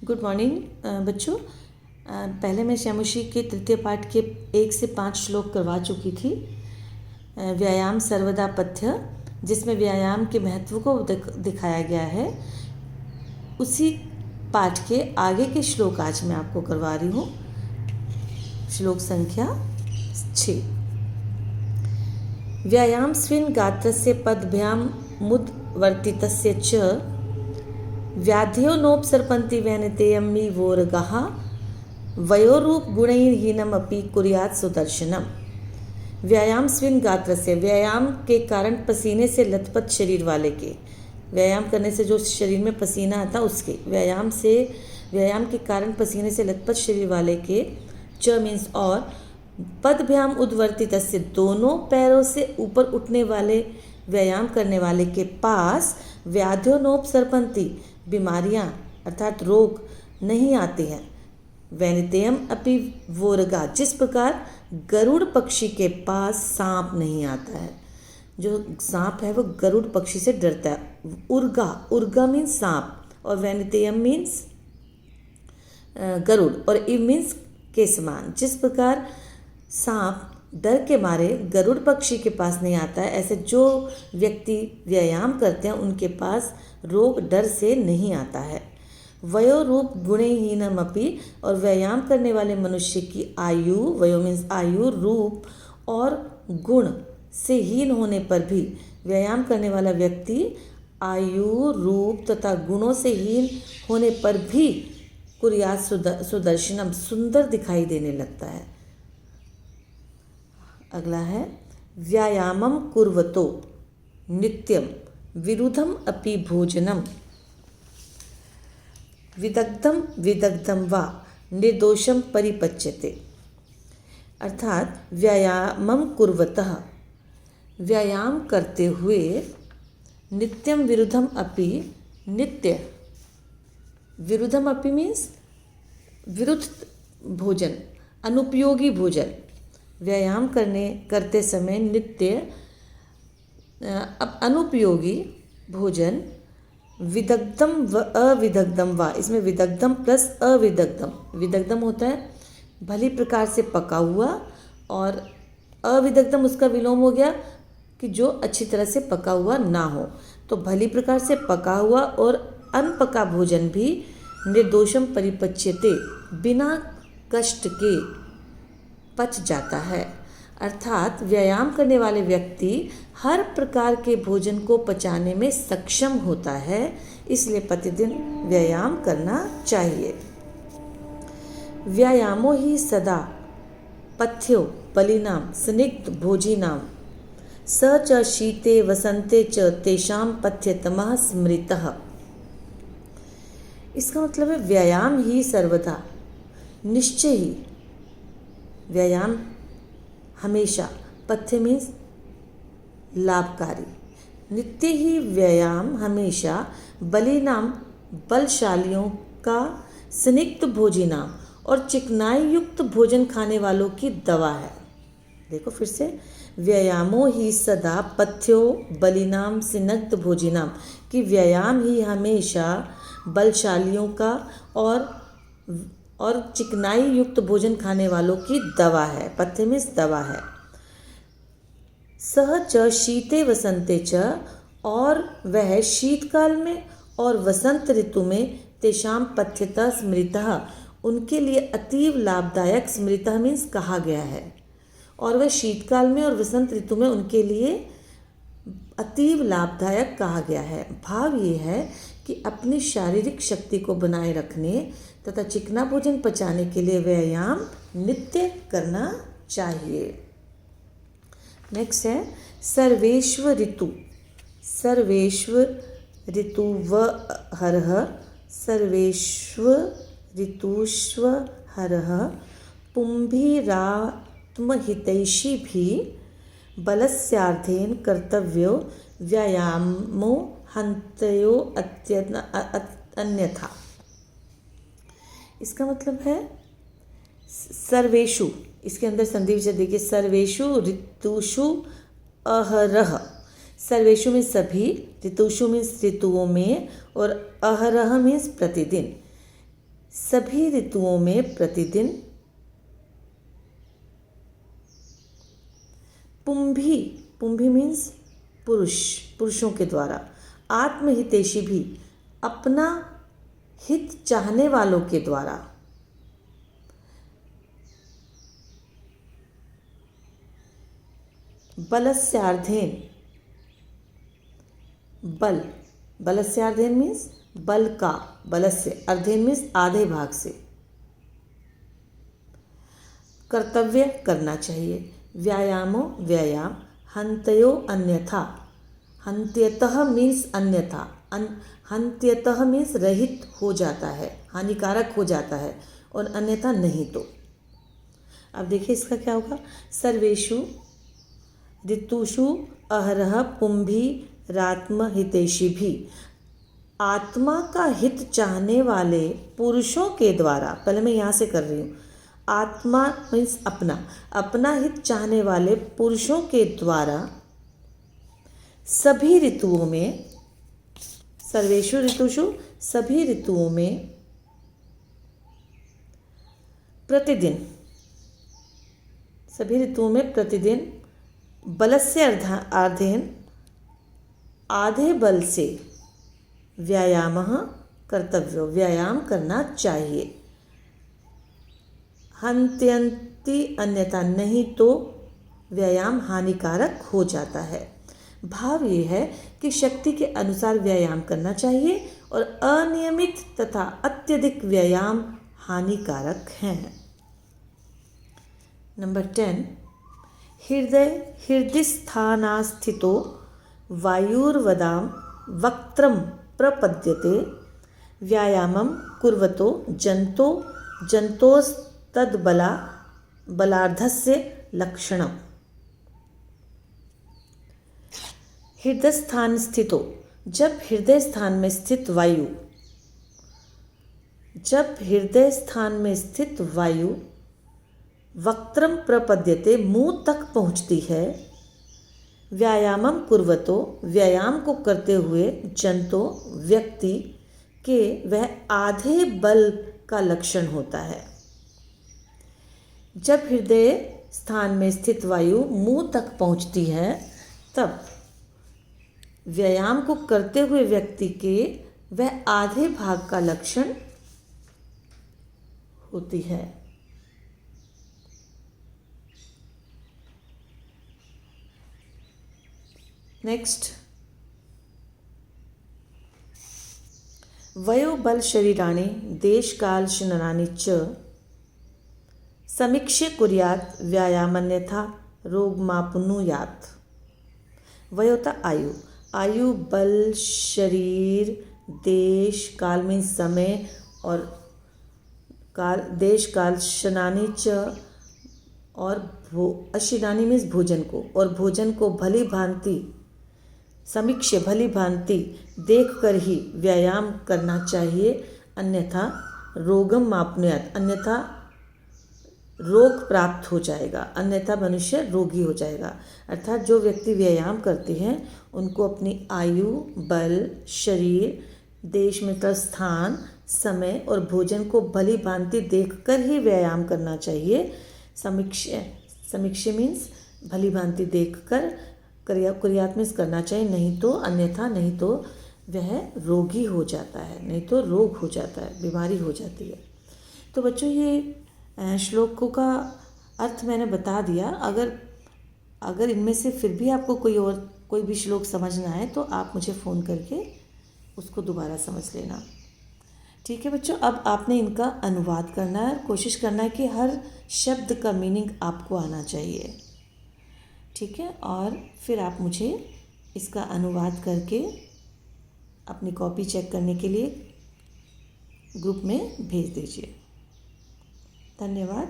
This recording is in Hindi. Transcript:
गुड मॉर्निंग बच्चों। पहले मैं श्यामुषी के तृतीय पाठ के 1 से 5 श्लोक करवा चुकी थी। व्यायाम सर्वदा पथ्य, जिसमें व्यायाम के महत्व को दिखाया गया है। उसी पाठ के आगे के श्लोक आज मैं आपको करवा रही हूँ। श्लोक संख्या 6। व्यायाम स्विन् गात्रस्य पदभ्याम मुद्वर्तितस्य च व्याध्यो नोपसर्पन्ति वैनतेयम्मि वोरगः वयोरूप गुणैर्हीनमपि कुर्यात् सुदर्शनम। व्यायाम स्विन् गात्रस्य, व्यायाम के कारण पसीने से लथपथ शरीर वाले के, व्यायाम करने से जो शरीर में पसीना आता उसके, व्यायाम के कारण पसीने से लथपथ शरीर वाले के, च मीन्स और, पदभ्याम उद्वर्तितस्य, दोनों पैरों से ऊपर उठने वाले व्यायाम करने वाले के पास, व्याध्यो नोपसर्पन्ति, बीमारियां अर्थात रोग नहीं आते हैं। वैनितेयम अपि वोरगा, जिस प्रकार गरुड़ पक्षी के पास सांप नहीं आता है। जो सांप है वो गरुड़ पक्षी से डरता है। उर्गा मीन्स सांप, और वैनितेयम मीन्स गरुड़, और इव मीन्स के समान। जिस प्रकार सांप डर के मारे गरुड़ पक्षी के पास नहीं आता है, ऐसे जो व्यक्ति व्यायाम करते हैं उनके पास रोग डर से नहीं आता है। वयो रूप गुणहीनमपि, और व्यायाम करने वाले मनुष्य की आयु, वयो मीन्स आयु, रूप और गुण से हीन होने पर भी, व्यायाम करने वाला व्यक्ति आयु, रूप तथा गुणों से हीन होने पर भी कुर्यात् सुदर्शनम, सुंदर दिखाई देने लगता है। अगला है व्यायामम कुर्वतो नित्यम विरुद्धम अपि भोजनम विदग्धम वा निर्दोषम परिपच्यते। अर्थात व्यायामम कुर्वतः, व्यायाम करते हुए, नित्यम विरुद्धम अपि, नित्य, विरुद्धम अपि मीन्स विरुद्ध भोजन, अनुपयोगी भोजन, व्यायाम करते समय नित्य अनुपयोगी भोजन, विदग्धम व अविदग्धम वा, इसमें विदग्धम प्लस अविदग्धम, विदग्धम होता है भली प्रकार से पका हुआ, और अविदग्धम उसका विलोम हो गया कि जो अच्छी तरह से पका हुआ ना हो। तो भली प्रकार से पका हुआ और अनपका भोजन भी निर्दोषम परिपच्यते, बिना कष्ट के पच जाता है। अर्थात व्यायाम करने वाले व्यक्ति हर प्रकार के भोजन को पचाने में सक्षम होता है, इसलिए प्रतिदिन व्यायाम करना चाहिए। व्यायामो ही सदा पथ्यो बलिनाम स्निग्ध भोजिनाम स च शीते वसंते च तेषां पथ्यतमः स्मृतः। इसका मतलब है व्यायाम ही सर्वदा, निश्चय ही, व्यायाम हमेशा, पथ्य मीन्स लाभकारी, नित्य ही व्यायाम हमेशा, बलिनाम बलशालियों का, स्निग्ध भोजिनाम और चिकनाई युक्त भोजन खाने वालों की दवा है। देखो फिर से, व्यायामो ही सदा पथ्यो बलिनाम स्निग्ध भोजिनाम, कि व्यायाम ही हमेशा बलशालियों का और चिकनाई युक्त भोजन खाने वालों की दवा है। पथ्य में दवा है। सह च शीते वसंते च, और वह शीतकाल में और वसंत ऋतु में, तेषां पथ्यतः स्मृतः, उनके लिए अतीव लाभदायक, स्मृतः मीन्स कहा गया है, और वह शीतकाल में और वसंत ऋतु में उनके लिए अतीव लाभदायक कहा गया है। भाव ये है कि अपनी शारीरिक शक्ति को बनाए रखने तथा चिकना भोजन पचाने के लिए व्यायाम नित्य करना चाहिए। नेक्स्ट है सर्वेश्व ऋतु, सर्वेश्व ऋतु व हरः, सर्वेश्व ऋतुष्व हरः, पुंभिरात्महितैषी भी बलस्यार्थेन कर्तव्यो व्यायामो हन्तयो अन्यथा। इसका मतलब है सर्वेषु, इसके अंदर संधि विच्छेद देखिए, सर्वेषु ऋतुषु अहरह, सर्वेषु में सभी, ऋतुषु में ऋतुओं में, और अहरह मीन्स प्रतिदिन। सभी ऋतुओं में प्रतिदिन। पुंभी, पुंभी मीन्स पुरुष, पुरुषों के द्वारा। आत्महितैषी भी, अपना हित चाहने वालों के द्वारा। बलस्यार्धेन, बल, बलस्यार्धेन मीन्स बल का, बलस्य, अर्धेन मीन्स आधे भाग से। कर्तव्य, करना चाहिए। व्यायामो, व्यायाम। हन्तयो अन्यथा, हन्त्यतः मीन्स अन्यथा, हन्त्यतः मीन्स रहित हो जाता है, हानिकारक हो जाता है, और अन्यथा नहीं तो। अब देखिए इसका क्या होगा। सर्वेषु ऋतुषु अहरह पुंभी रात्महितैषी भी, आत्मा का हित चाहने वाले पुरुषों के द्वारा। पहले मैं यहाँ से कर रही हूँ। आत्मा मीन्स अपना, अपना हित चाहने वाले पुरुषों के द्वारा सभी ऋतुओं में, सर्वेषु ऋतुषु, सभी ऋतुओं में, प्रतिदिन, सभी ऋतुओं में प्रतिदिन, बलस्य अर्धेन, आधे बल से, व्यायामः कर्तव्यो, व्यायाम करना चाहिए। हन्त्यन्ति अन्यथा, नहीं तो व्यायाम हानिकारक हो जाता है। भाव ये है कि शक्ति के अनुसार व्यायाम करना चाहिए और अनियमित तथा अत्यधिक व्यायाम हानिकारक हैं। नंबर 10, हृदयस्थानास्थितो वायुर्वदाम वक्त्रम प्रपद्यते, व्यायामं कुर्वतो जन्तोस्तद्बला बलार्धस्य लक्षणम्। हृदय स्थान स्थितो, जब हृदय स्थान में स्थित वायु, जब हृदय स्थान में स्थित वायु वक्त्रम प्रपद्यते, मुंह तक पहुंचती है, व्यायामम कुर्वतो, व्यायाम को करते हुए, जंतो, व्यक्ति के, वह आधे बल का लक्षण होता है। जब हृदय स्थान में स्थित वायु मुंह तक पहुंचती है, तब व्यायाम को करते हुए व्यक्ति के वह आधे भाग का लक्षण होती है। नेक्स्ट, वयोबल शरीराणि देशकालशननानि च समीक्ष्य कुर्यात् व्यायामन्यथा रोगमाप्नुयात्। वयोता आयु, आयु, बल, शरीर, देश, काल में समय, और काल, देश, काल, शनानी च, और अशिनानी मीन्स भोजन को, और भोजन को भली भांति, समीक्ष्य भली भांति देख कर ही व्यायाम करना चाहिए, अन्यथा रोगम मापनुयात्, अन्यथा रोग प्राप्त हो जाएगा, अन्यथा मनुष्य रोगी हो जाएगा। अर्थात जो व्यक्ति व्यायाम करते हैं उनको अपनी आयु, बल, शरीर, देश में स्थान, समय और भोजन को भली भांति देखकर ही व्यायाम करना चाहिए। समीक्ष्य मीन्स भली भांति देखकर, कुर्यात् मीन्स करना चाहिए, नहीं तो अन्यथा, नहीं तो वह रोगी हो जाता है, नहीं तो रोग हो जाता है, बीमारी हो जाती है। तो बच्चों ये श्लोकों का अर्थ मैंने बता दिया। अगर इनमें से फिर भी आपको कोई भी श्लोक समझना है तो आप मुझे फ़ोन करके उसको दोबारा समझ लेना। ठीक है बच्चों, अब आपने इनका अनुवाद करना है, कोशिश करना है कि हर शब्द का मीनिंग आपको आना चाहिए। ठीक है, और फिर आप मुझे इसका अनुवाद करके अपनी कॉपी चेक करने के लिए ग्रुप में भेज दीजिए। धन्यवाद।